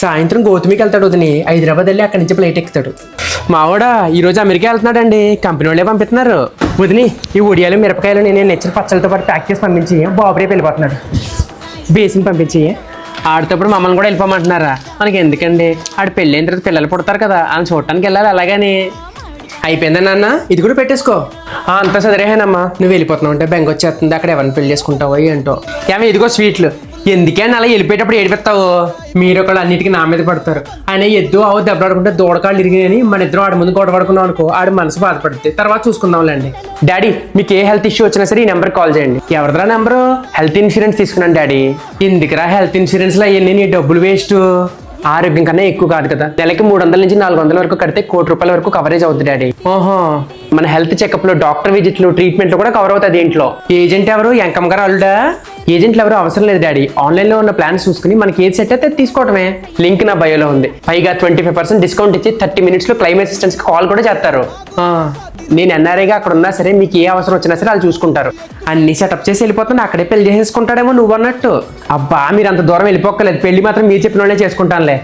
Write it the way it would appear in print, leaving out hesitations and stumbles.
సాయంత్రం గౌతమికి వెళ్తాడు వదిని. హైదరాబాద్ వెళ్ళి అక్కడి నుంచి ఫ్లైట్ ఎక్కుతాడు. మావాడ ఈరోజు అమెరికా వెళ్తున్నాడండి. కంపెనీ వాళ్ళే పంపిస్తున్నారు. వదిని ఈ ఉడియాలు మిరపకాయలు నేను నచ్చిన పచ్చళ్ళతో పాటు ప్యాక్ చేసి పంపించి బాబు రేపు వెళ్ళిపోతున్నాడు. బేసిన్ పంపించి ఆడితోప్పుడు మమ్మల్ని కూడా వెళ్ళిపోమంటున్నారా? మనకి ఎందుకండి, ఆడు పెళ్ళైన తర్వాత పిల్లలు పుడతారు కదా, అని చూడటానికి వెళ్ళాలి. అలాగని అయిపోయిందా నాన్న, ఇది కూడా పెట్టేసుకో. అంతా సదరేహానమ్మా, నువ్వు వెళ్ళిపోతున్నావు అంటే బెంగ వచ్చేస్తుంది. అక్కడ ఎవరిని పెళ్లి చేసుకుంటావో ఏంటో. ఏమో ఇదిగో స్వీట్లు. ఎందుకే అలా వెళ్ళిపోయేటప్పుడు ఏడిపిస్తావు? మీరు ఒకళ్ళు అన్నిటికీ నా మీద పడతారు. ఆయన ఎద్దు ఆవు దెబ్బలాడుకుంటే దూడకాళ్ళు ఇరిగినాయని మన ఇద్దరు ఆడి ముందు గొడవడుకున్నాం అనుకో, ఆడి మనసు బాధపడుతుంది. తర్వాత చూసుకుందాంలేండి. డాడీ మీకు ఏ హెల్త్ ఇష్యూ వచ్చినా సరే ఈ నెంబర్కి కాల్ చేయండి. ఎవరిదా నెంబరు? హెల్త్ ఇన్సూరెన్స్ తీసుకున్నాను డాడీ. ఎందుకురా హెల్త్ ఇన్సూరెన్స్లో అవన్నీ నీ డబ్బులు వేస్ట్. ఆరోగ్యం కన్నా ఎక్కువ కాదు కదా. నెలకి 300 నుంచి 400 వరకు కడితే ₹1 కోటి వరకు కవరేజ్ అవుతుంది డాడీ. ఓహో, మన హెల్త్ చెకప్ లో, డాక్టర్ విజిట్లు, ట్రీట్మెంట్ కూడా కవర్ అవుతుంది దీంట్లో. ఏజెంట్ ఎవరు? ఎంకమ్మ గారు అల్లుడా? ఏజెంట్లు ఎవరు అవసరం లేదు డాడీ. ఆన్లైన్ లో ఉన్న ప్లాన్స్ చూసుకుని మనకి ఏది సెట్ అయితే తీసుకోవడమే. లింక్ నా బయోలో ఉంది. పైగా 25% డిస్కౌంట్ ఇచ్చి 30 minutes లో క్లైమ్ అసిస్టెన్స్ కి కాల్ కూడా చేస్తారు. నేను ఎన్ఆర్ఐగా అక్కడ ఉన్నా సరే మీకు ఏ అవసరం వచ్చినా సరే వాళ్ళు చూసుకుంటారు. అన్ని సెటప్ చేసి వెళ్ళిపోతున్నా, అక్కడే పెళ్లి చేసేసుకుంటాడేమో నువ్వు అన్నట్టు. అబ్బా మీరు అంత దూరం వెళ్ళిపోక్కలేదు, పెళ్లి మాత్రం మీరు చెప్పిన వాళ్ళే చేసుకుంటానులే.